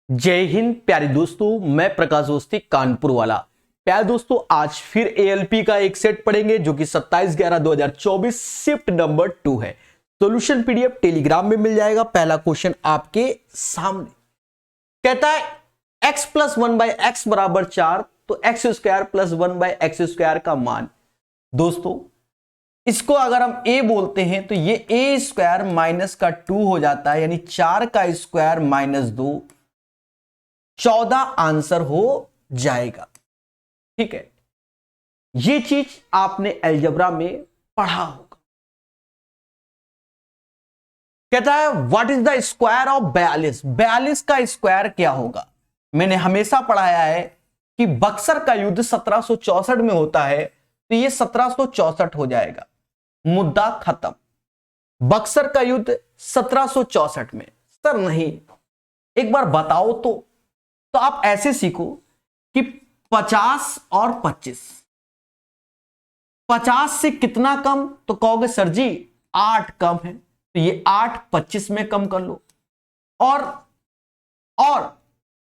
जय हिंद प्यारे दोस्तों, मैं प्रकाश अवस्थी कानपुर वाला। प्यारे दोस्तों, आज फिर एएलपी का एक सेट पढ़ेंगे जो कि 27/11/2024 शिफ्ट नंबर 2 है। सॉल्यूशन पीडीएफ टेलीग्राम में मिल जाएगा। पहला क्वेश्चन आपके सामने कहता है x प्लस 1/x बराबर 4, तो x square plus 1/x square का मान। दोस्तों, इसको अगर हम a बोलते हैं तो ये a स्क्वायर माइनस का 2 हो जाता है, यानी 4 का स्क्वायर माइनस 2, 14 आंसर हो जाएगा। ठीक है, ये चीज आपने अलजेब्रा में पढ़ा होगा। कहता है what is the square of 42। 42 का स्क्वायर क्या होगा? मैंने हमेशा पढ़ाया है कि बक्सर का युद्ध 1764 में होता है, तो ये 1764 हो जाएगा। मुद्दा खत्म। बक्सर का युद्ध 1764 में। सर नहीं, एक बार बताओ तो आप ऐसे सीखो कि 50 और 25, 50 से कितना कम? तो कहोगे सर जी 8 कम है, तो ये 8 25 में कम कर लो। और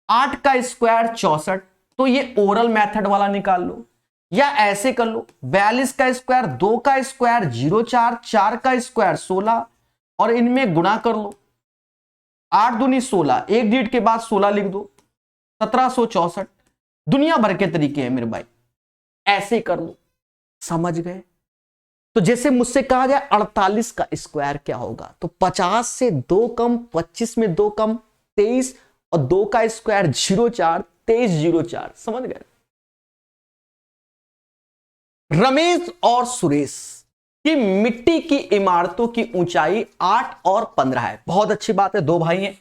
8 का स्क्वायर 64, तो ये ओरल मेथड वाला निकाल लो, या ऐसे कर लो 42 का स्क्वायर, 2 का स्क्वायर 04, 4 का स्क्वायर 16 और इनमें गुणा कर लो। 8 दूनी 16, एक डिजिट के बाद 16 लिख दो, 1764। दुनिया भर के तरीके हैं मेरे भाई, ऐसे कर लो। समझ गए? तो जैसे मुझसे कहा जाए 48 का स्क्वायर क्या होगा, तो 50 से 2 कम, 25 में 2 कम 23, और 2 का स्क्वायर 04, 2304। समझ गए? रमेश और सुरेश की मिट्टी की इमारतों की ऊंचाई 8 और 15 है। बहुत अच्छी बात है, दो भाई हैं,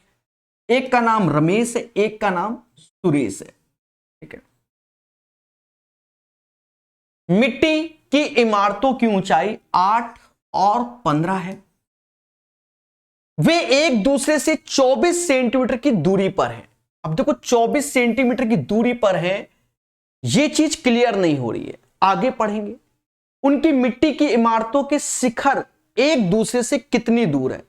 एक का नाम रमेश है, एक का नाम सुरेश है। ठीक है, मिट्टी की इमारतों की ऊंचाई 8 और 15 है। वे एक दूसरे से 24 सेंटीमीटर की दूरी पर हैं। अब देखो 24 सेंटीमीटर की दूरी पर है, यह चीज क्लियर नहीं हो रही है, आगे पढ़ेंगे। उनकी मिट्टी की इमारतों के शिखर एक दूसरे से कितनी दूर है?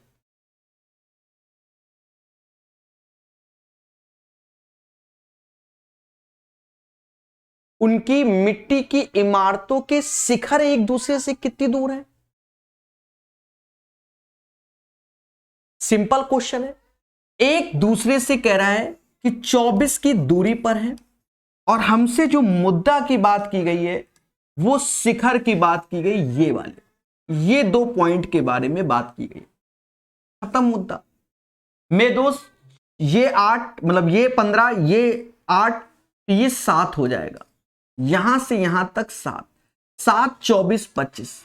उनकी मिट्टी की इमारतों के शिखर एक दूसरे से कितनी दूर है? सिंपल क्वेश्चन है। एक दूसरे से कह रहा है कि 24 की दूरी पर है, और हमसे जो मुद्दा की बात की गई है वो शिखर की बात की गई, ये वाले, ये 2 पॉइंट के बारे में बात की गई। खत्म मुद्दा। मेरे दोस्त, ये 8 मतलब ये 15, ये 8, तो ये 7 हो जाएगा। यहां से यहां तक 7, 7 24 25।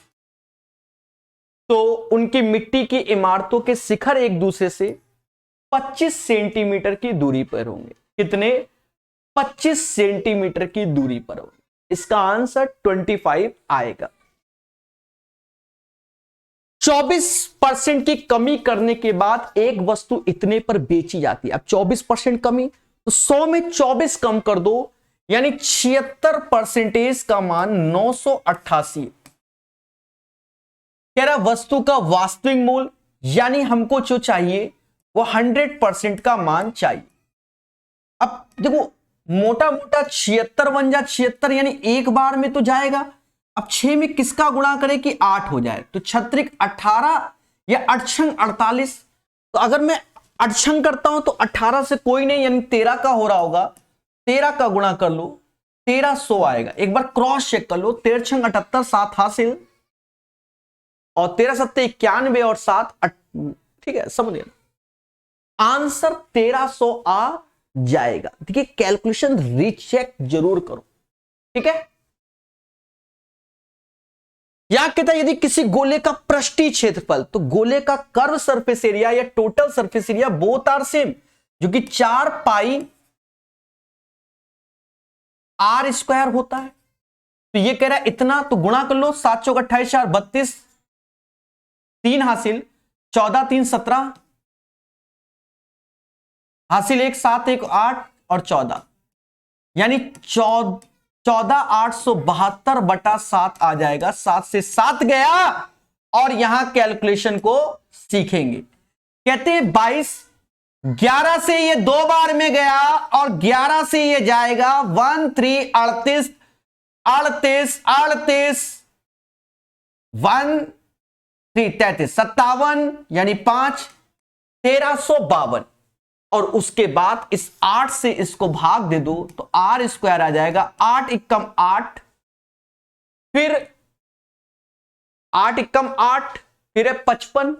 तो उनकी मिट्टी की इमारतों के शिखर एक दूसरे से 25 सेंटीमीटर की दूरी पर होंगे। कितने? 25 सेंटीमीटर की दूरी पर होंगे। इसका आंसर 25 आएगा। 24% की कमी करने के बाद एक वस्तु इतने पर बेची जाती है। अब 24% कमी, तो 100 में 24 कम कर दो, यानी 76% का मान 988। कह रहा वस्तु का वास्तविक मूल्य, यानी हमको जो चाहिए वो 100% का मान चाहिए। अब देखो मोटा मोटा 76 बन जा 76, यानी एक बार में तो जाएगा। अब 6 में किसका गुणा करें कि 8 हो जाए, तो 6 18 या 8 48। तो अगर मैं 8 करता हूं तो 18 से कोई नहीं, यानी 13 का हो रहा होगा। 13 का गुणा कर लो, 1300 आएगा। एक बार क्रॉस चेक कर लो, 13 6 78, 7 हासिल, और 13 7 91 और 7 ठीक है, समझ गए? आंसर 1300 आ जाएगा। देखिए कैलकुलेशन रीचेक जरूर करो। ठीक है, यहां कहता है यदि किसी गोले का पृष्ठीय क्षेत्रफल, तो गोले का कर्व सरफेस एरिया या total surface area both are same, जो कि 4 पाई आर स्क्वायर होता है। तो ये कह रहा है इतना, तो गुणा कर लो, 7 चौक 28, 4 32, 3 हासिल, 14 3 17 हासिल, 1 7 1 8 और 14, यानी 14,872/7 आ जाएगा। 7 से 7 गया, और यहां कैलकुलेशन को सीखेंगे। कहते हैं 22 11 से ये 2 बार में गया और 11 से ये जाएगा 1 3 38 38 38 1 3 33 57 यानी 5 1352 और उसके बाद इस 8 से इसको भाग दे दो तो आर स्क्वायर आ जाएगा 8 एकम 8 फिर 8 एकम 8 फिर है 55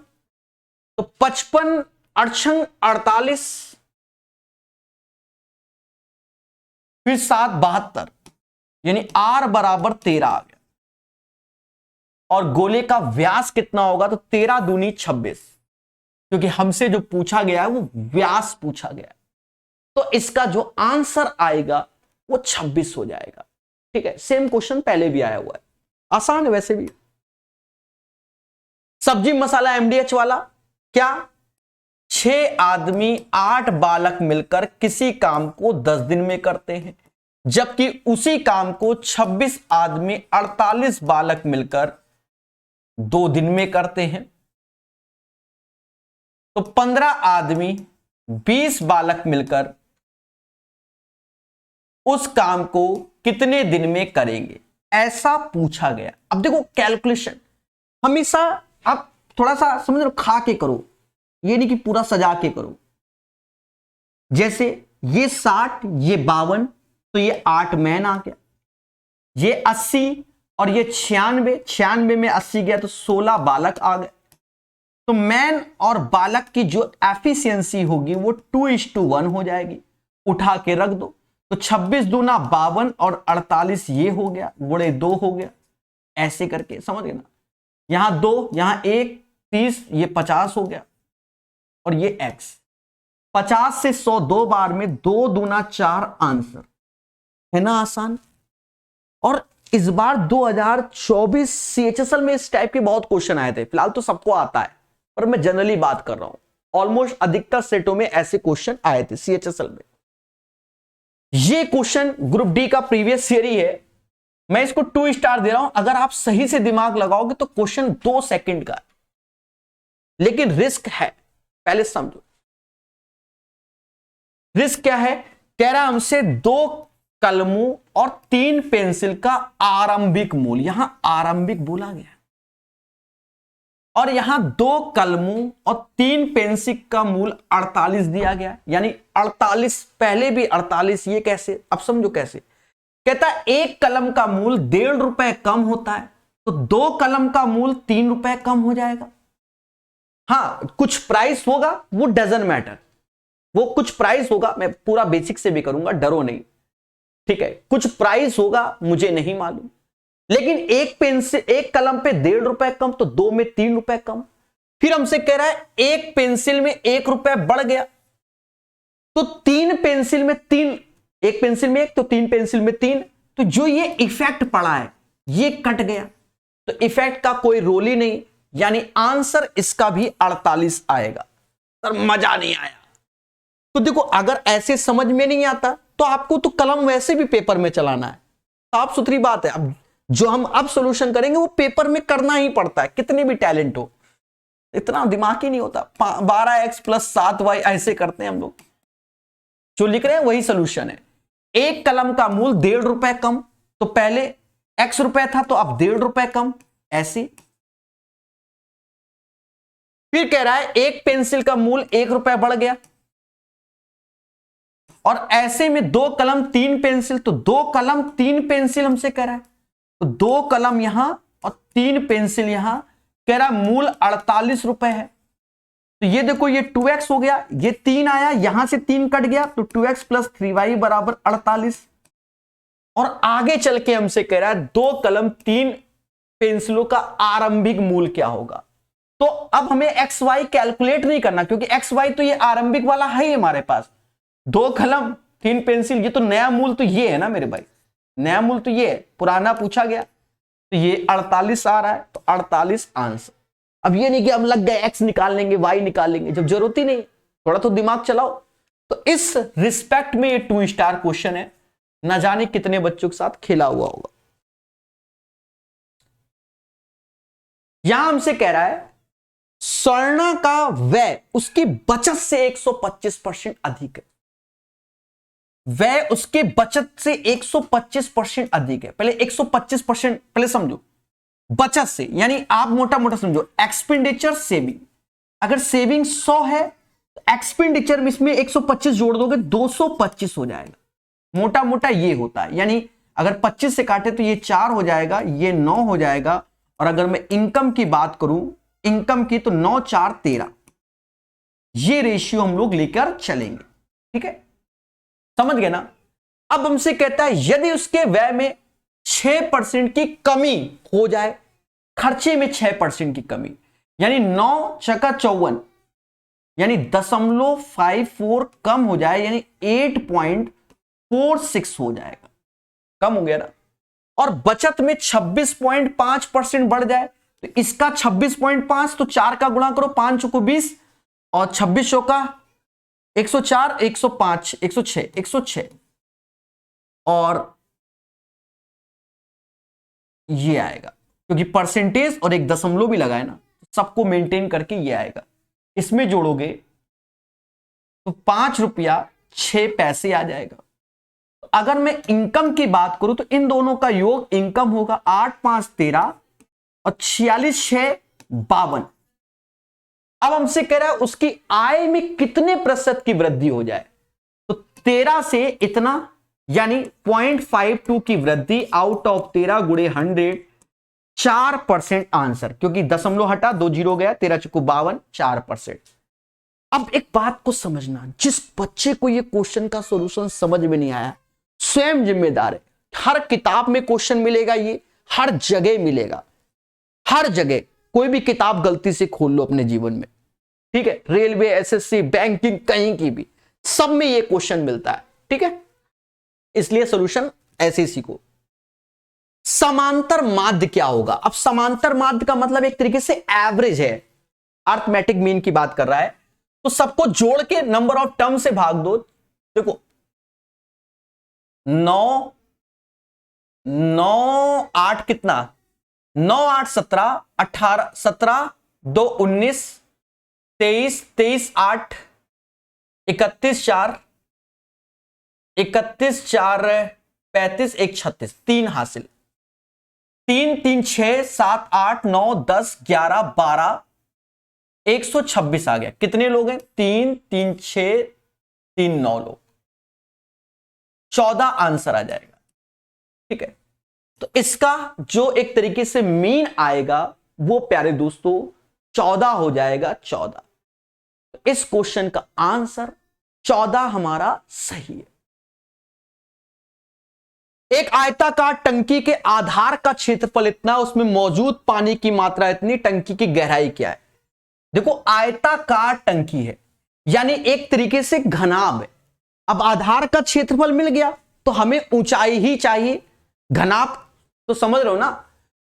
तो 55 अड़छंग 48 फिर 7 72 यानी आर बराबर 13 आ गया और गोले का व्यास कितना होगा तो 13 दूनी 26 क्योंकि हमसे जो पूछा गया है वो व्यास पूछा गया है तो इसका जो आंसर आएगा वो 26 हो जाएगा। ठीक है, सेम क्वेश्चन पहले भी आया हुआ है, आसान है वैसे भी। सब्जी मसाला एमडीएच वाला क्या 6 आदमी 8 बालक मिलकर किसी काम को 10 दिन में करते हैं जबकि उसी काम को 26 आदमी 48 बालक मिलकर 2 दिन में करते हैं तो 15 आदमी 20 बालक मिलकर उस काम को कितने दिन में करेंगे, ऐसा पूछा गया। अब देखो कैलकुलेशन हमेशा आप थोड़ा सा समझ लो, खा के करो, ये नहीं कि पूरा सजा के करो। जैसे ये 60 ये 52 तो ये 8 मैन आ गया, ये 80 और ये 96 में 80 गया तो 16 बालक आ गए। तो मैन और बालक की जो एफिशिएंसी होगी वो 2:1 हो जाएगी, उठा के रख दो तो 26 दूना 52 और 48 ये हो गया, गुणे 2 हो गया, ऐसे करके समझ गए ना। यहां 2 यहां 1 30 ये 50 हो गया और ये x 50 से 100 2 बार में 2 दूना 4 आंसर है ना, आसान। और इस बार 2024 CHSL में इस टाइप के बहुत क्वेश्चन आए थे, फिलहाल तो सबको आता है पर मैं जनरली बात कर रहा हूं, ऑलमोस्ट अधिकतर सेटों में ऐसे क्वेश्चन आए थे CHSL में। ये क्वेश्चन ग्रुप डी का प्रीवियस ईयर ही है, मैं इसको 2 स्टार दे रहा हूं। अगर आप सही से दिमाग लगाओगे तो क्वेश्चन 2 सेकंड का है, लेकिन रिस्क है, पहले समझो रिस्क क्या है। कह रहा हमसे 2 कलमों और 3 पेंसिल का आरंभिक मूल, यहां आरंभिक बोला गया और यहां 2 कलमों और 3 पेंसिल का मूल 48 दिया गया, यानी 48 पहले भी 48, ये कैसे, अब समझो कैसे। कहता है 1 कलम का मूल 1.5 रुपए कम होता है तो 2 कलम का मूल 3 रुपए कम हो जाएगा। हाँ कुछ प्राइस होगा, वो डजंट मैटर, वो कुछ प्राइस होगा, मैं पूरा बेसिक से भी करूंगा, डरो नहीं, ठीक है। कुछ प्राइस होगा मुझे नहीं मालूम, लेकिन 1 पेंसिल 1 कलम पे 1.5 रुपए कम तो 2 में 3 रुपए कम। फिर हमसे कह रहा है 1 पेंसिल में 1 रुपए बढ़ गया तो 3 पेंसिल में 3, 1 पेंसिल में 1 तो 3 पेंसिल में 3, तो जो ये इफेक्ट पड़ा है ये कट गया, तो इफेक्ट का कोई रोल ही नहीं, यानी आंसर इसका भी 48 आएगा। सर मजा नहीं आया, तो देखो अगर ऐसे समझ में नहीं आता तो आपको तो कलम वैसे भी पेपर में चलाना है, साफ सुथरी बात है। अब जो हम अब सॉल्यूशन करेंगे वो पेपर में करना ही पड़ता है, कितने भी टैलेंट हो, इतना दिमाग ही नहीं होता। 12x + 7y ऐसे करते हैं हम लोग, जो लिख रहे हैं वही सॉल्यूशन है। 1 कलम का मूल 1.5 रुपए कम, तो पहले x रुपए था तो अब 1.5 रुपए कम, ऐसे। फिर कह रहा है 1 पेंसिल का मूल 1 रुपए बढ़ गया और ऐसे में 2 कलम 3 पेंसिल, तो 2 कलम 3 पेंसिल हमसे कह रहा है, तो 2 कलम यहां और 3 पेंसिल यहां, कह रहा मूल 48 रुपए है। तो ये देखो ये 2x हो गया, ये 3 आया, यहां से 3 कट गया तो 2x + 3y = 48। और आगे चल के हमसे कह रहा है 2 कलम 3 पेंसिलों का आरंभिक मूल क्या होगा। तो अब हमें xy कैलकुलेट नहीं करना, क्योंकि xy तो ये आरंभिक वाला है ही हमारे पास। 2 कलम 3 पेंसिल, ये तो नया मूल तो ये है ना मेरे भाई, नया मूल तो ये है, पुराना पूछा गया तो ये 48 आ रहा है, तो 48 आंसर। अब ये नहीं कि हम लग गए x निकाल लेंगे y निकाल लेंगे, जब जरूरत ही नहीं, थोड़ा तो दिमाग चलाओ। तो इस रिस्पेक्ट में ये 2 स्टार क्वेश्चन है, ना जाने कितने बच्चों के साथ खेला हुआ होगा। यहां हमसे कह रहा है स्वर्णा का व्यय उसकी बचत से 125% अधिक है। व्यय उसके बचत से 125% अधिक है। पहले 125% पहले समझो, बचत से यानी आप मोटा मोटा समझो एक्सपेंडिचर सेविंग, अगर सेविंग 100 है तो एक्सपेंडिचर में इसमें 125 जोड़ दोगे 225 हो जाएगा। मोटा मोटा ये होता है, यानी अगर 25 से काटे तो ये 4 हो जाएगा, ये 9 हो जाएगा। और अगर मैं इनकम की बात करूं, इनकम की, तो 9 4 13, ये रेशियो हम लोग लेकर चलेंगे। ठीक है, समझ गए ना। अब हमसे कहता है यदि उसके व्यय में 6% की कमी हो जाए, खर्चे में 6% की कमी, यानी 9 छक्का 54, यानी 0.54 कम हो जाए, यानी 8.46 हो जाएगा, कम हो गया ना। और बचत में 26.5% बढ़ जाए, तो इसका 26.5, तो 4 का गुणा करो, 5 चौको 20 और 26 चौका 104, 105, 106, 106, और ये आएगा क्योंकि परसेंटेज और एक दशमलव भी लगाए ना, सबको मेंटेन करके ये आएगा। इसमें जोड़ोगे तो 5 रुपया 6 पैसे आ जाएगा। तो अगर मैं इनकम की बात करूं तो इन दोनों का योग इनकम होगा 8 5 13 और 46 6 52। अब हमसे कह रहा है उसकी आय में कितने प्रतिशत की वृद्धि हो जाए, तो 13 से इतना, यानी 0.52 की वृद्धि आउट ऑफ 13 गुणे 100, 4% आंसर, क्योंकि दशमलव हटा, 2 जीरो गया, 13 चुको 52, 4%। अब एक बात को समझना, जिस बच्चे को ये क्वेश्चन का सॉल्यूशन समझ में नहीं आया, स्वयं जिम्मेदार है। हर किताब में क्वेश्चन मिलेगा, ये हर जगह मिलेगा, हर जगह। कोई भी किताब गलती से खोल लो अपने जीवन में, ठीक है, रेलवे, एसएससी, बैंकिंग, कहीं की भी, सब में ये क्वेश्चन मिलता है। ठीक है, इसलिए सॉल्यूशन ऐसे सीखो। समांतर माध्य क्या होगा? अब समांतर माध्य का मतलब एक तरीके से एवरेज है, अर्थमेटिक मीन की बात कर रहा है। तो सबको जोड़ के नंबर ऑफ टर्म से भाग दो। देखो 9 8 कितना, 9 8 17 18 17 2 19 23 23 8 31 4 31 4 35 1 36, 3 हासिल, 3 3 6 7 8 9 10 11 12 126 आ गया। कितने लोग हैं? 3 3 6 3 9 लोग, 14 आंसर आ जाएगा। ठीक है, तो इसका जो एक तरीके से मीन आएगा वो प्यारे दोस्तों 14 हो जाएगा, 14। तो इस क्वेश्चन का आंसर 14 हमारा सही है। एक आयताकार टंकी के आधार का क्षेत्रफल इतना, उसमें मौजूद पानी की मात्रा इतनी, टंकी की गहराई क्या है? देखो आयताकार टंकी है, यानी एक तरीके से घनाभ है। अब आधार का क्षेत्रफल मिल गया तो हमें ऊंचाई ही चाहिए, घनाभ तो समझ रहे हो ना।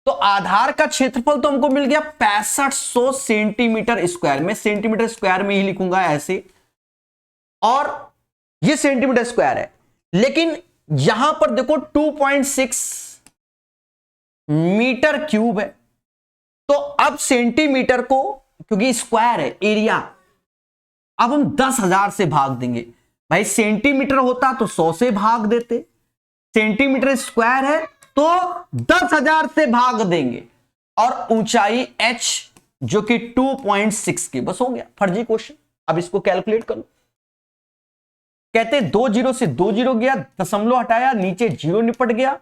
तो आधार का क्षेत्रफल तो हमको मिल गया 6500 सेंटीमीटर स्क्वायर। मैं सेंटीमीटर स्क्वायर में ही लिखूंगा ऐसे, और ये सेंटीमीटर स्क्वायर है, लेकिन यहां पर देखो 2.6 मीटर क्यूब है। तो अब सेंटीमीटर को, क्योंकि स्क्वायर है एरिया, अब हम 10,000 से भाग देंगे। भाई सेंटीमीटर होता तो 100 से भाग देते, सेंटीमीटर स्क्वायर है तो 10,000 से भाग देंगे, और ऊंचाई h जो कि 2.6 की, बस हो गया। फर्जी क्वेश्चन। अब इसको कैलकुलेट कर लो। कहते 2 जीरो से 2 जीरो गया, दशमलव हटाया, नीचे जीरो निपट गया।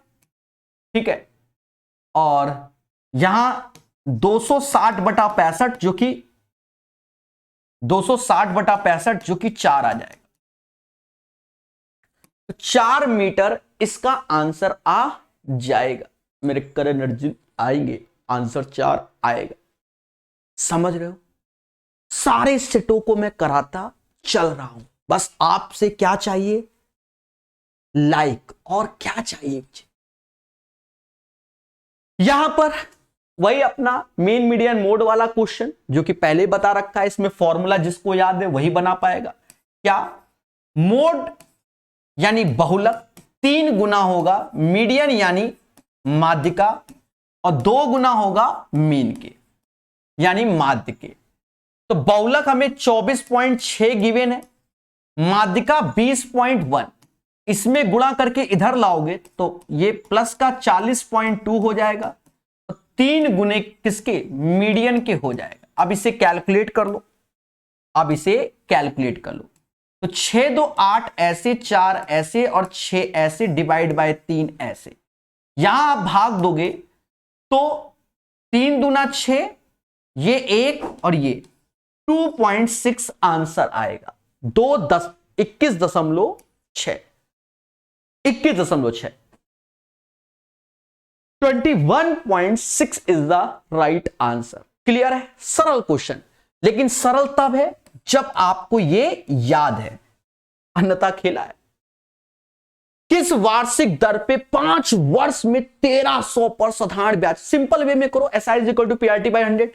ठीक है, और यहां 260/65 जो कि 260/65 जो कि 4 आ जाएगा। तो 4 मीटर इसका आंसर आ जाएगा। मेरे करण अर्जुन आएंगे, आंसर 4 आएगा। समझ रहे हो? सारे सेटों को मैं कराता चल रहा हूं, बस आपसे क्या चाहिए? लाइक। और क्या चाहिए मुझे? यहां पर वही अपना मेन मीडियन मोड वाला क्वेश्चन जो कि पहले बता रखा है, इसमें फॉर्मूला जिसको याद है वही बना पाएगा। क्या? मोड यानी बहुलक 3 गुना होगा मीडियन यानी माध्य का, और 2 गुना होगा मीन के यानी माध्य के। तो बहुलक हमें 24.6 गिवन है, माध्यिका 20.1, इसमें गुणा करके इधर लाओगे तो ये प्लस का 40.2 हो जाएगा, तो 3 गुने किसके, मीडियन के हो जाएगा। अब इसे कैलकुलेट कर लो, अब इसे कैलकुलेट कर लो, तो 6 2 8 ऐसे, 4 ऐसे और 6 ऐसे, डिवाइड बाय 3 ऐसे। यहां आप भाग दोगे तो 3 दूना 6, ये 1 और ये 2.6 आंसर आएगा। 21.6 21.6 21.6 is the right answer. Clear है? सरल क्वेश्चन, लेकिन सरल तब है जब आपको ये याद है, अन्यथा खेला है। किस वार्षिक दर पे 5 वर्ष में 1300 पर साधारण ब्याज, सिंपल वे में करो, SI is equal to PRT by 100।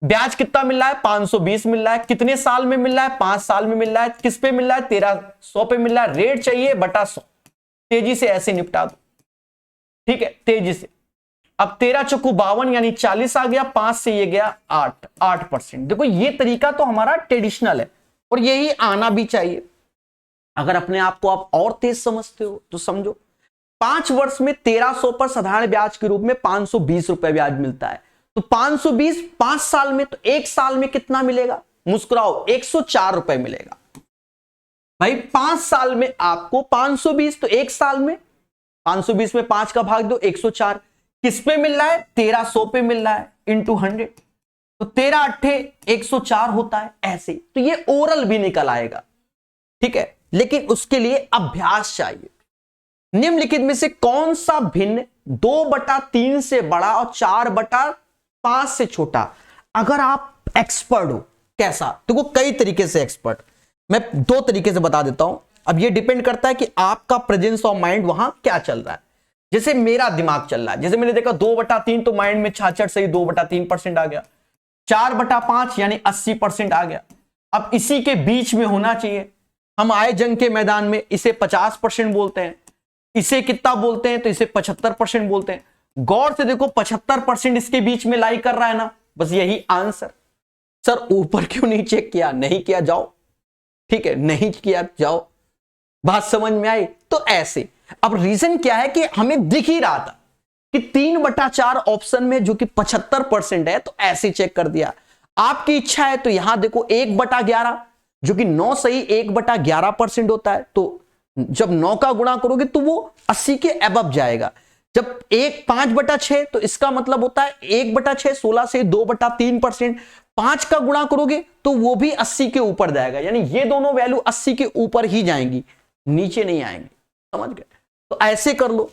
ब्याज कितना मिल रहा है, 520 मिल रहा है। कितने साल में मिल रहा है, 5 साल में मिल रहा है। किस पे मिल रहा है, 1300 पे मिल रहा है। रेट चाहिए बटा 100, तेजी से ऐसे निपटा दो, ठीक है, तेजी से। अब 13 चौकू 52 यानी 40 आ गया, 5 से ये गया 8%। देखो ये तरीका तो हमारा ट्रेडिशनल है और यही आना भी चाहिए। अगर अपने आप को आप और तेज समझते हो तो समझो, 5 वर्ष में 1300 पर साधारण ब्याज के रूप में 520 रुपए ब्याज मिलता है, तो 520 5 साल में, तो 1 साल में कितना मिलेगा, मुस्कुराओ, 104 रुपए मिलेगा। भाई 5 साल में आपको 520, तो 1 साल में 520 में 5 का भाग दो, 104। किस पे मिल रहा है, 1300 पे मिल रहा है, इंटू 100, तो 13 अट्ठे 104 होता है ऐसे। तो ये ओरल भी निकल आएगा, ठीक है, लेकिन उसके लिए अभ्यास चाहिए। निम्नलिखित में से कौन सा भिन्न 2/3 से बड़ा और 4/5 से छोटा? अगर आप एक्सपर्ट हो, कैसा, देखो कई तरीके से एक्सपर्ट, मैं 2 तरीके से बता देता हूं। अब ये डिपेंड करता है कि आपका प्रेजेंस ऑफ माइंड वहां क्या चल रहा है। जैसे मेरा दिमाग चल रहा है, जैसे मैंने देखा 2/3 तो माइंड में 66 से ही 2/3% आ गया, 4/5 यानी 80% आ गया। अब इसी के बीच में होना चाहिए। हम आए जंग के मैदान में इसे 50% बोलते हैं, इसे कितना बोलते हैं, तो इसे 75% बोलते हैं। गौर से देखो 75% इसके बीच में लाई कर रहा है ना, बस यही आंसर। सर ऊपर क्यों नहीं चेक किया? नहीं किया, जाओ, ठीक है, नहीं किया, जाओ। बात समझ में आई? तो ऐसे। अब रीजन क्या है कि हमें दिख ही रहा था कि 3/4 ऑप्शन में जो कि 75% है, तो ऐसे चेक कर दिया। आपकी इच्छा है तो यहां देखो 1/11 जो कि 9 सही 1/11% होता है, तो जब 9 का गुणा करोगे तो वो 80 के अबव जाएगा। जब 5/6 तो इसका मतलब होता है 1/6 16 से 2/3%। 5 का गुणा करोगे तो वो भी 80 के ऊपर जाएगा, यानी ये दोनों वैल्यू 80 के ऊपर ही जाएंगी, नीचे नहीं आएंगी। समझ गए? तो ऐसे कर लो,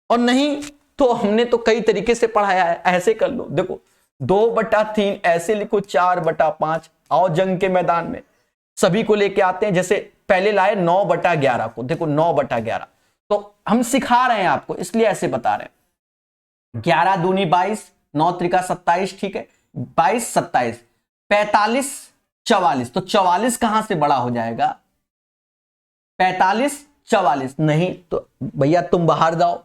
और नहीं तो हमने तो कई तरीके से पढ़ाया है, ऐसे कर लो। देखो 2/3 ऐसे लिखो, 4/5 आओ जंग के मैदान में, सभी को लेके आते हैं। जैसे पहले लाए 9/11 को, देखो 9/11, तो हम सिखा रहे हैं आपको इसलिए ऐसे बता रहे हैं। 11 दूनी 22, 9 त्रिका 27, ठीक है, 22 27 45 44, तो 44 कहां से बड़ा हो जाएगा, 45 44 नहीं, तो भैया तुम बाहर जाओ।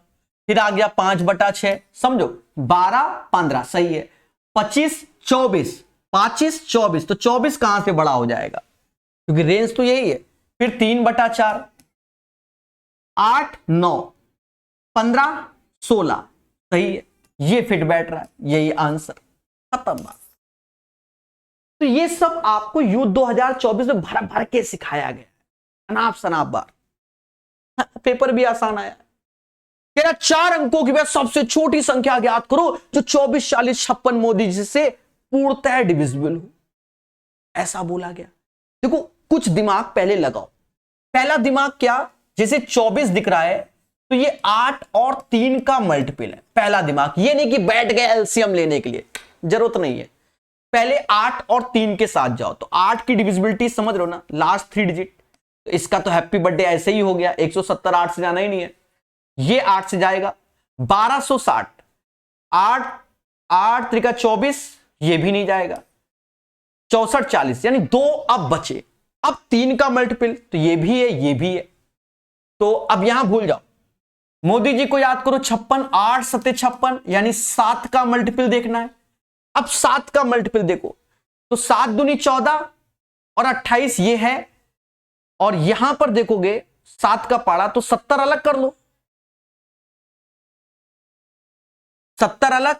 फिर आ गया 5/6, समझो 12 15 सही है, 25 24 25 24, तो 24 कहां से बड़ा हो जाएगा, क्योंकि रेंज तो यही है। फिर 3/4 8 9 15 16 सही है, ये फिट बैठ रहा है, यही आंसर, खत्म बात। तो ये सब आपको युद्ध 2024 में भर भर के सिखाया गया, अनाप शनाप बार। पेपर भी आसान आया, कह रहा 4 अंकों की सबसे छोटी संख्या ज्ञात करो जो 24 40 56 मोदी जी से पूर्णतः डिविजिबल हो, ऐसा बोला गया। देखो कुछ दिमाग पहले लगाओ। पहला दिमाग क्या, जैसे 24 दिख रहा है तो ये 8 और 3 का मल्टीपल है, पहला दिमाग। ये नहीं कि बैठ गए एलसीएम लेने के लिए, जरूरत नहीं है। पहले 8 और 3 के साथ जाओ, तो 8 की डिविजिबिलिटी समझ रहे हो ना, लास्ट 3 डिजिट। तो इसका तो हैप्पी बर्थडे ऐसे ही हो गया, 170 8 से जाना ही नहीं है, ये 8 से जाएगा। 1260 8 8 त्रिका 24, ये भी नहीं जाएगा। 64 40 यानी 2 अब बचे। अब 3 का मल्टीपल, तो ये भी है ये भी है, तो अब यहां भूल जाओ। मोदी जी को याद करो 56 8 7 56 यानी 7 का मल्टीपल देखना है। अब 7 का मल्टीपल देखो, तो 7 दूनी 14 और 28 ये है, और यहां पर देखोगे 7 का पाड़ा तो 70 अलग कर लो, 70 अलग,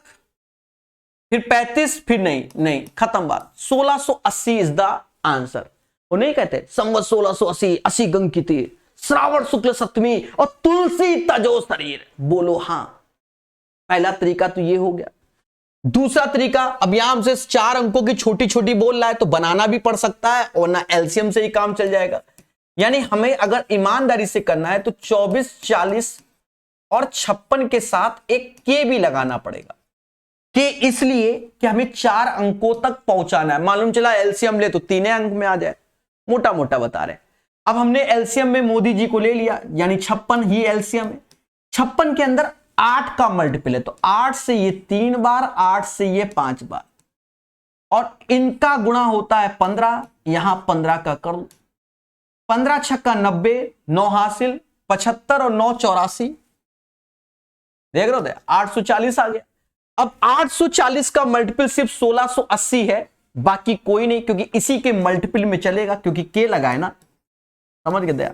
फिर 35, फिर नहीं खत्म बात। 1680 इज द आंसर। वो नहीं कहते संवत 1680, 80 गंग की थी, श्रावण शुक्ल सप्तमी और तुलसी तजो शरीर, बोलो हां। पहला तरीका तो ये हो गया। दूसरा तरीका, अब यहां हमसे 4 अंकों की छोटी छोटी बोल रहा है तो बनाना भी पड़ सकता है, और ना एलसीएम से ही काम चल जाएगा। यानी हमें अगर ईमानदारी से करना है तो 24, 40 और 56 के साथ एक के भी लगाना पड़ेगा। के इसलिए कि हमें 4 अंकों तक पहुंचाना है। मालूम चला एलसीएम ले तो 3 अंक में आ जाए, मोटा मोटा बता रहे। अब हमने एलसीएम में मोदी जी को ले लिया, यानी 56 ही एलसीएम है। 56 के अंदर 8 का मल्टीपल है, तो 8 से ये 3 बार, 8 से ये 5 बार, और इनका गुणा होता है 15, यहां 15 का कर लो, 15 छक्का 90, 9 हासिल, 75 और 9 84, देख रहे हो 840 आ गया। अब 840 का मल्टीपल सिर्फ 1680 है, बाकी कोई नहीं, क्योंकि इसी के मल्टीपल में चलेगा, क्योंकि के लगाए ना, समझ गए दया।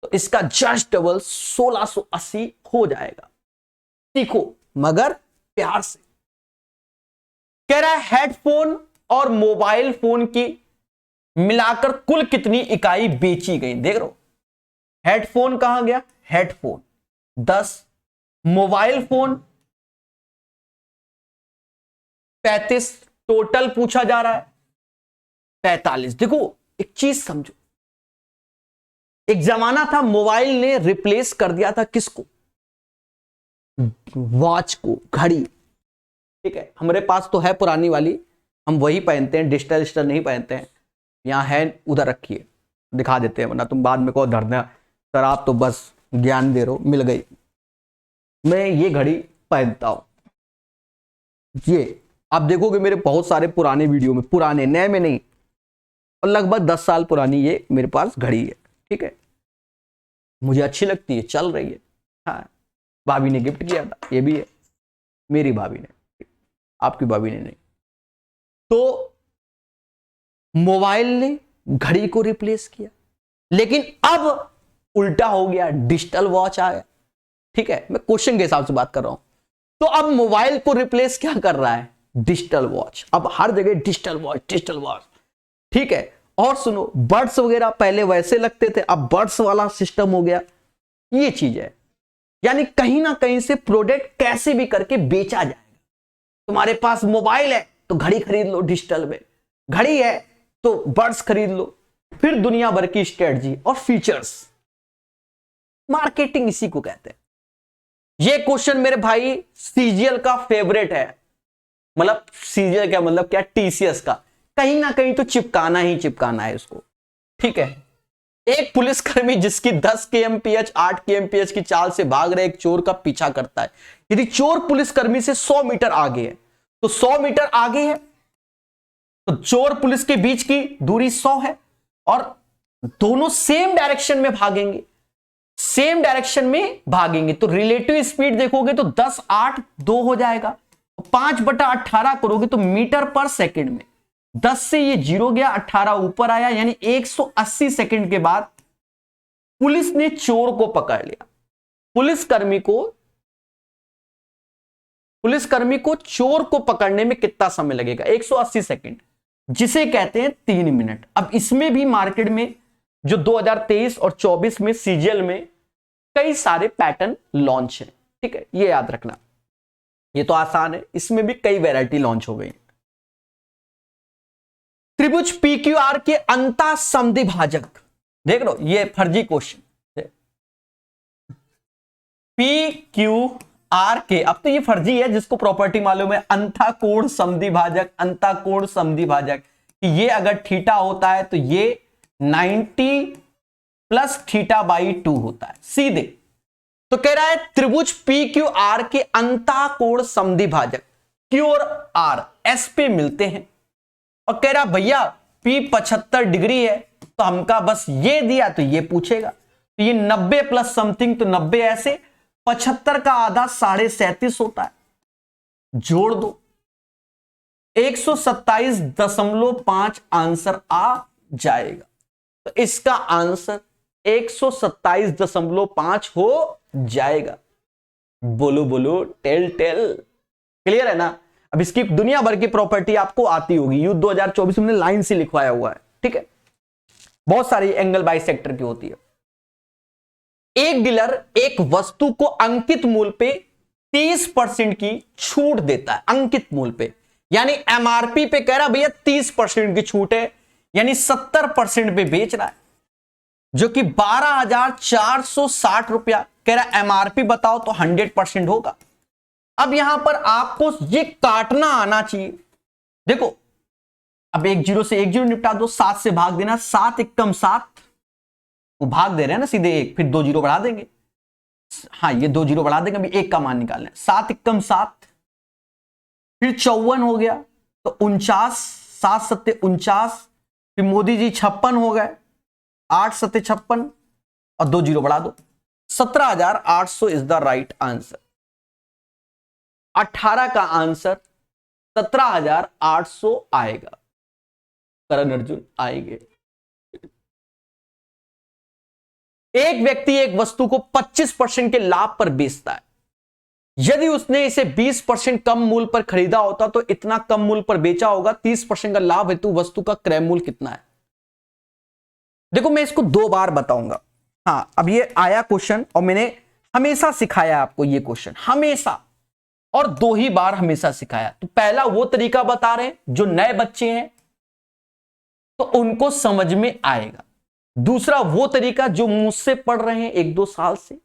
तो इसका जस्ट डबल 1680 हो जाएगा। सीखो मगर प्यार से। कह रहा है हेडफोन और मोबाइल फोन की मिलाकर कुल कितनी इकाई बेची गई। देख लो हेडफोन कहां गया, हेडफोन 10, मोबाइल फोन 35, टोटल पूछा जा रहा है 45। देखो एक चीज समझो, एक जमाना था मोबाइल ने रिप्लेस कर दिया था किसको, वॉच को, घड़ी। ठीक है, हमारे पास तो है पुरानी वाली, हम वही पहनते हैं, डिजिटल नहीं पहनते हैं। यहां है, उधर रखिए, दिखा देते हैं, वरना तुम बाद में को धरना सर आप तो बस ज्ञान दे रहे हो। मिल गई, मैं ये घड़ी पहनता हूं। ये आप देखोगे मेरे बहुत सारे पुराने वीडियो में, पुराने नए में नहीं, और लगभग 10 साल पुरानी ये मेरे पास घड़ी है। ठीक है, मुझे अच्छी लगती है, चल रही है। हाँ, भाभी ने गिफ्ट किया था, ये भी है मेरी भाभी ने, आपकी भाभी ने नहीं। तो मोबाइल ने घड़ी को रिप्लेस किया, लेकिन अब उल्टा हो गया, डिजिटल वॉच आ गया। ठीक है, मैं क्वेश्चन के हिसाब से बात कर रहा हूं। तो अब मोबाइल को रिप्लेस क्या कर रहा है, डिजिटल वॉच। अब हर जगह डिजिटल वॉच, डिजिटल वॉच। ठीक है, और सुनो, बर्ड्स वगैरह पहले वैसे लगते थे, अब बर्ड्स वाला सिस्टम हो गया। ये चीज है, यानी कहीं ना कहीं से प्रोडक्ट कैसे भी करके बेचा जाएगा। तुम्हारे पास मोबाइल है तो घड़ी खरीद लो डिजिटल में, घड़ी है तो बर्ड्स खरीद लो। फिर दुनिया भर की स्ट्रेटजी और फीचर्स, मार्केटिंग इसी को कहते हैं। ये क्वेश्चन मेरे भाई सीजीएल का फेवरेट है, मतलब सीजीएल क्या मतलब क्या, टीसीएस का। कहीं ना कहीं तो चिपकाना ही चिपकाना है इसको। ठीक है, एक पुलिसकर्मी जिसकी 10 kmph 8 kmph की चाल से भाग रहे एक चोर का पीछा करता है। यदि चोर पुलिसकर्मी से 100 मीटर आगे है, तो 100 मीटर आगे है तो चोर पुलिस के बीच की दूरी 100 है, और दोनों सेम डायरेक्शन में भागेंगे, सेम डायरेक्शन में भागेंगे, तो रिलेटिव स्पीड देखोगे तो 10 8 2 हो जाएगा। 5/18 करोगे तो मीटर पर सेकंड में, 10 से ये 0 गया, 18 ऊपर आया, यानी 180 सेकंड के बाद पुलिस ने चोर को पकड़ लिया। पुलिसकर्मी को चोर को पकड़ने में कितना समय लगेगा, 180 सेकंड, जिसे कहते हैं 3 मिनट। अब इसमें भी मार्केट में जो 2023 और 24 में सीजीएल में कई सारे पैटर्न लॉन्च है। ठीक है, ये याद रखना, ये तो आसान है, इसमें भी कई वैरायटी लॉन्च हो गई। त्रिभुज पीक्यूआर के अंतः समद्वि भाजक, देख लो ये फर्जी क्वेश्चन, पीक्यूआर के, अब तो ये फर्जी है, जिसको प्रॉपर्टी मालूम है, अंतः कोण समद्वि भाजक, अंतः कोण समद्वि भाजक, कि ये अगर थीटा होता है तो ये 90 प्लस θ/2 होता है सीधे। तो कह रहा है त्रिभुज पीक्यूआर के अंतः कोण समद्वि भाजक क्यू और आर एस पे मिलते हैं, और कह रहा भैया P 75 डिग्री है, तो हमका बस ये दिया तो ये पूछेगा, तो ये 90 प्लस समथिंग, तो 90 ऐसे, 75 का आधा 37.5 होता है, जोड़ दो, 127.5 आंसर आ जाएगा। तो इसका आंसर 127.5 हो जाएगा। बोलो बोलो, टेल टेल। क्लियर है ना? अब इसकी दुनिया भर की प्रॉपर्टी आपको आती होगी, युद्ध 2024 में लाइन से लिखवाया हुआ है, ठीक है। बहुत सारी एंगल बाइसेक्टर की होती है। एक डीलर एक वस्तु को अंकित मूल्य पे 30% की छूट देता है, अंकित मूल्य पे, यानी एमआरपी पे कह रहा भैया 30% की छूट है, यानी 70% पे बेच रहा है, जो कि 12,460 रुपया कह रहा एमआरपी बताओ तो 100% होगा। अब यहां पर आपको ये काटना आना चाहिए। देखो, अब 10 से 10 निपटा दो, 7 से भाग देना, 7 एकम 7, वो भाग दे रहे हैं ना सीधे 1, फिर 2 जीरो बढ़ा देंगे। हाँ, ये 2 जीरो बढ़ा देंगे, अभी 1 का मान निकालना है। 7 एकम 7, फिर 54 हो गया तो 49, 7 सत्ते 49, फिर मोदी जी 56 हो गए, 8 सत्ते 56 और 2 जीरो बढ़ा दो, 17,800 इज द राइट आंसर। 18 का आंसर 17,800 आएगा। करण अर्जुन आएंगे। एक व्यक्ति एक वस्तु को 25% के लाभ पर बेचता है। यदि उसने इसे 20% कम मूल्य पर खरीदा होता तो इतना कम मूल्य पर बेचा होगा। 30% का लाभ हेतु वस्तु का क्रय मूल्य कितना है? देखो, मैं इसको 2 बार बताऊंगा। हाँ, अब ये आया क्वेश्चन और मैंने हमेशा सिखाया आपको ये क्वेश्चन, हमेशा, और 2 ही बार हमेशा सिखाया। तो पहला वो तरीका बता रहे हैं, जो नए बच्चे हैं तो उनको समझ में आएगा। दूसरा वो तरीका जो मुझसे पढ़ रहे हैं 1-2 साल से,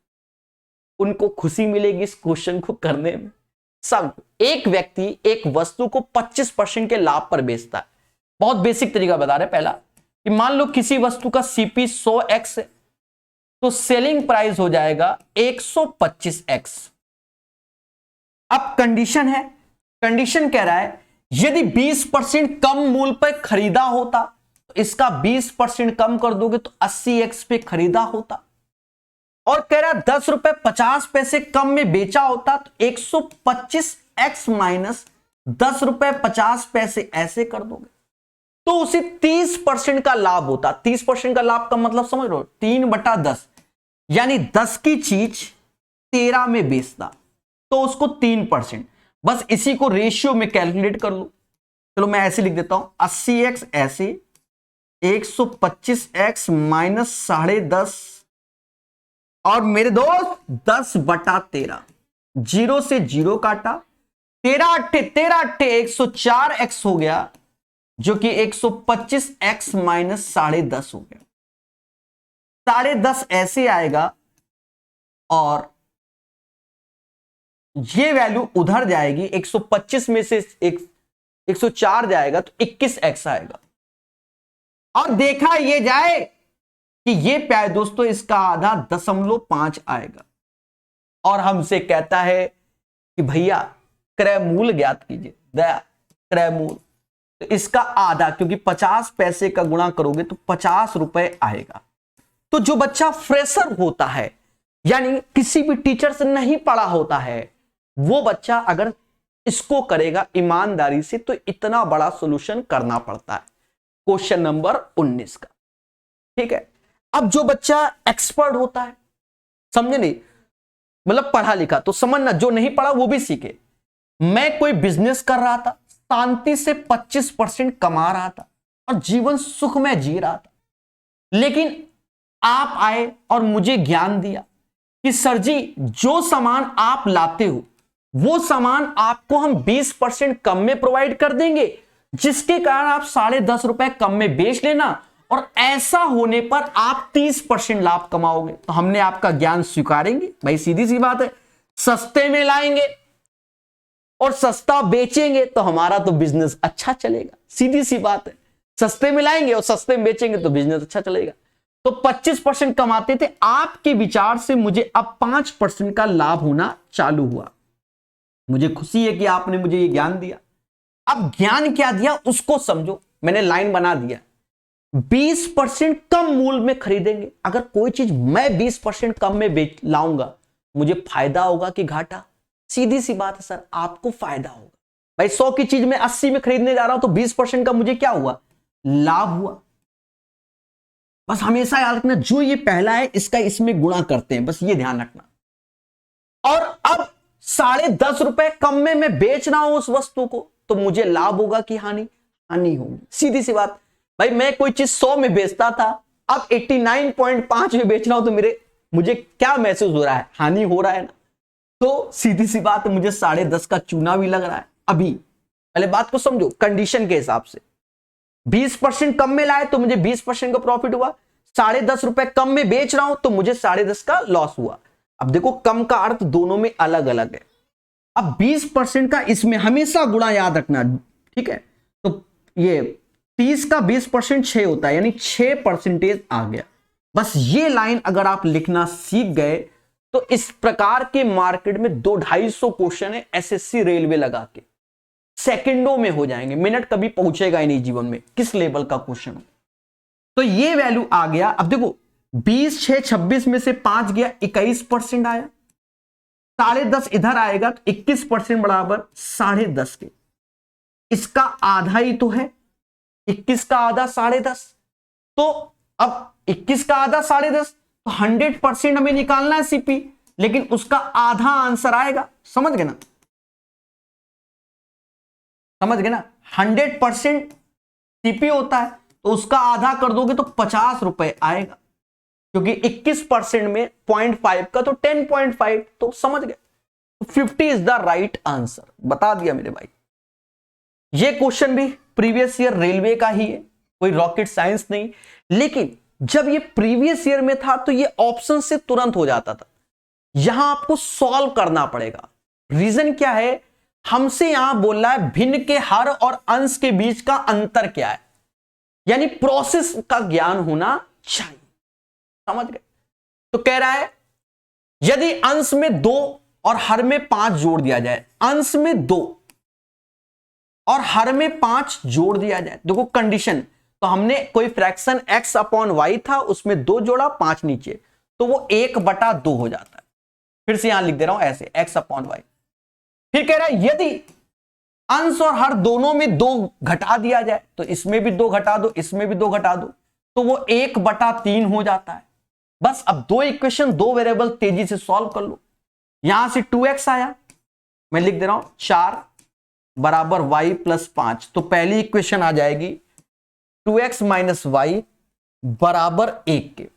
उनको खुशी मिलेगी इस क्वेश्चन को करने में। सब एक व्यक्ति एक वस्तु को 25% के लाभ पर बेचता है। बहुत बेसिक तरीका बता रहे हैं। पहला कि मान लो किसी वस्तु का सीपी 100x है तो सेलिंग प्राइस हो जाएगा 125x। अब कंडीशन है, कंडीशन कह रहा है यदि 20% कम मूल्य पर खरीदा होता तो इसका 20% कम कर दोगे तो 80x पे खरीदा होता, और कह रहा 10 रुपए 50 पैसे कम में बेचा होता तो 125x माइनस 10 रुपए 50 पैसे ऐसे कर दोगे तो उसे 30% का लाभ होता। 30% का लाभ का मतलब समझ लो 3/10, यानी 10 की चीज 13 में बेचता तो उसको 3%। बस इसी को रेशियो में कैलकुलेट कर लो। चलो मैं ऐसे लिख देता हूं, 80x ऐसे, 125x माइनस 10.5, और मेरे दोस्त 10/13, 0 से 0 काटा, 13 अट्ठे 104x हो गया, जो कि 125x माइनस 10.5 हो गया। 10.5 ऐसे आएगा और ये वैल्यू उधर जाएगी, 125 में से 104 जाएगा तो 21x आएगा। और देखा ये जाए कि ये प्यारे दोस्तों इसका आधा 0.5 आएगा, और हमसे कहता है कि भैया क्रय मूल्य ज्ञात कीजिए। दया क्रय मूल्य, तो इसका आधा, क्योंकि 50 पैसे का गुणा करोगे तो 50 रुपए आएगा। तो जो बच्चा फ्रेशर होता है, यानी किसी भी टीचर से नहीं पढ़ा होता है, वो बच्चा अगर इसको करेगा ईमानदारी से तो इतना बड़ा सॉल्यूशन करना पड़ता है क्वेश्चन नंबर 19 का। ठीक है, अब जो बच्चा एक्सपर्ट होता है, समझे नहीं, मतलब पढ़ा लिखा, तो समझना, जो नहीं पढ़ा वो भी सीखे। मैं कोई बिजनेस कर रहा था, शांति से 25% कमा रहा था और जीवन सुख में जी रहा था, लेकिन आप आए और मुझे ज्ञान दिया कि सर जी जो सामान आप लाते हो वो सामान आपको हम 20% कम में प्रोवाइड कर देंगे, जिसके कारण आप 10.5 रुपए कम में बेच लेना, और ऐसा होने पर आप 30% लाभ कमाओगे। तो हमने आपका ज्ञान स्वीकारेंगे भाई, सीधी सी बात है। सस्ते में लाएंगे और सस्ता बेचेंगे तो हमारा तो बिजनेस अच्छा चलेगा, सीधी सी बात है। सस्ते में लाएंगे और सस्ते में बेचेंगे तो बिजनेस अच्छा चलेगा। तो 25% कमाते थे, आपके विचार से मुझे अब 5% का लाभ होना चालू हुआ। मुझे खुशी है कि आपने मुझे ये ज्ञान दिया। अब ज्ञान क्या दिया उसको समझो, मैंने लाइन बना दिया। 20% कम मूल्य में खरीदेंगे। अगर कोई चीज मैं 20% कम में बेच लाऊंगा, मुझे फायदा होगा कि घाटा? सीधी सी बात है सर, आपको फायदा होगा। भाई 100 की चीज मैं 80 में खरीदने जा रहा हूं तो 20% का मुझे क्या हुआ, लाभ हुआ। बस हमेशा याद रखना, जो ये पहला है इसका इसमें गुणा करते हैं, बस ये ध्यान रखना। और अब 10.5 रुपए कम में मैं बेच रहा हूं उस वस्तु को, तो मुझे लाभ होगा कि हानि, हानि होगी। सीधी सी बात भाई, मैं कोई चीज 100 में बेचता था, अब 89.5 में बेच रहा हूं, तो मुझे क्या महसूस हो रहा है, हानि हो रहा है ना। तो सीधी सी बात, मुझे 10.5 का चूना भी लग रहा है। अभी पहले बात को समझो, कंडीशन के हिसाब से 20% कम में लाए तो मुझे 20% का प्रॉफिट हुआ, 10.5 रुपए कम में बेच रहा हूं तो मुझे 10.5 का लॉस हुआ। अब देखो, कम का अर्थ दोनों में अलग अलग है। अब 20% का इसमें हमेशा गुणा याद रखना, ठीक है। तो ये 30 का 20% 6 होता है, यानी 6% आ गया। बस ये लाइन अगर आप लिखना सीख गए तो इस प्रकार के मार्केट में 200-250 क्वेश्चन है एसएससी रेलवे लगा के, सेकंडों में हो जाएंगे। मिनट कभी पहुंचेगा ही नहीं जीवन में, किस लेवल का क्वेश्चन हो। तो ये वैल्यू आ गया। अब देखो 20 6 26 में से 5 गया, 21% आया। 10.5 इधर आएगा तो 21% बराबर 10.5 के, इसका आधा ही तो है, 21 का आधा 10.5। तो अब 21 का आधा 10.5, तो 100% हमें निकालना है सीपी, लेकिन उसका आधा आंसर आएगा। समझ गए ना, समझ गए ना। 100% सीपी होता है तो उसका आधा कर दोगे तो 50 रुपए आएगा, क्योंकि 21% में 0.5 का तो 10.5, तो समझ गए। 50 इज द राइट आंसर, बता दिया मेरे भाई। ये क्वेश्चन भी प्रीवियस ईयर रेलवे का ही है, कोई रॉकेट साइंस नहीं। लेकिन जब ये प्रीवियस ईयर में था तो ये ऑप्शन से तुरंत हो जाता था, यहां आपको सॉल्व करना पड़ेगा। रीजन क्या है, हमसे यहां बोल रहा है भिन्न के हर और अंश के बीच का अंतर क्या है, यानी प्रोसेस का ज्ञान होना चाहिए। समझ गए। तो कह रहा है यदि अंश में 2 और हर में 5 जोड़ दिया जाए, अंश में 2 और हर में 5 जोड़ दिया जाए। देखो कंडीशन, तो हमने कोई फ्रैक्शन x/y था, उसमें 2 जोड़ा, 5 नीचे, तो वो 1/2 हो जाता है। फिर से यहां लिख दे रहा हूं ऐसे, x/y। फिर कह रहा है यदि अंश और हर दोनों में 2 घटा दिया जाए, तो इसमें भी 2 घटा दो, इसमें भी 2 घटा दो, तो वो 1/3 हो जाता है। बस अब 2 इक्वेशन 2 वेरिएबल तेजी से सॉल्व कर लो। यहां से 2x आया, मैं लिख दे रहा हूं 4 बराबर y प्लस 5, तो पहली इक्वेशन आ जाएगी 2x माइनस वाई बराबर 1 के।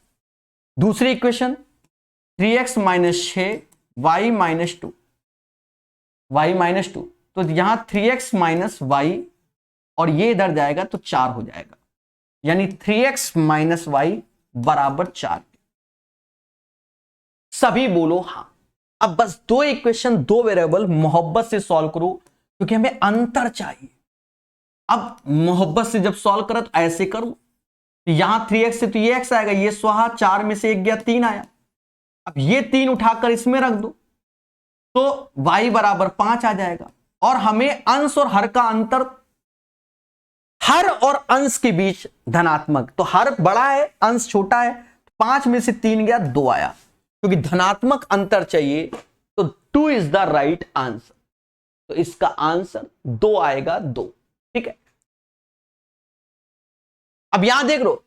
दूसरी equation 3x minus 6 y minus 2, y minus 2, तो यहां 3x माइनस वाई और ये इधर जाएगा तो 4 हो जाएगा, यानी 3x माइनस वाई बराबर 4। सभी बोलो हां। अब बस 2 इक्वेशन 2 वेरिएबल मोहब्बत से सॉल्व करो, क्योंकि हमें अंतर चाहिए। अब मोहब्बत से जब सॉल्व करो तो ऐसे करो, तो यहां 3x से तो ये x आएगा, ये स्वाहा, 4 में से 1 गया, 3 आया। अब ये 3 उठाकर इसमें रख दो तो y बराबर 5 आ जाएगा। और हमें अंश और हर का अंतर, हर और अंश के बीच धनात्मक, तो हर बड़ा है अंश छोटा है, 5 में से 3 गया, 2 आया, क्योंकि धनात्मक अंतर चाहिए, तो 2 इज द राइट आंसर। तो इसका आंसर 2 आएगा, 2। ठीक है। अब यहां देख लो,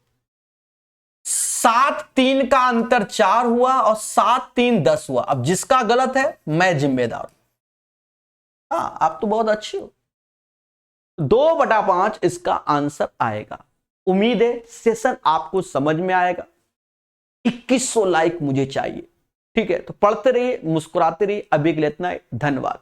7-3 का अंतर 4 हुआ और 7-3 10 हुआ। अब जिसका गलत है मैं जिम्मेदार हूं। हाँ, आप तो बहुत अच्छे हो। 2/5 इसका आंसर आएगा। उम्मीद है सेशन आपको समझ में आएगा। 2100 लाइक मुझे चाहिए। ठीक है, तो पढ़ते रहिए, मुस्कुराते रहिए। अभी के लिए इतना ही, धन्यवाद।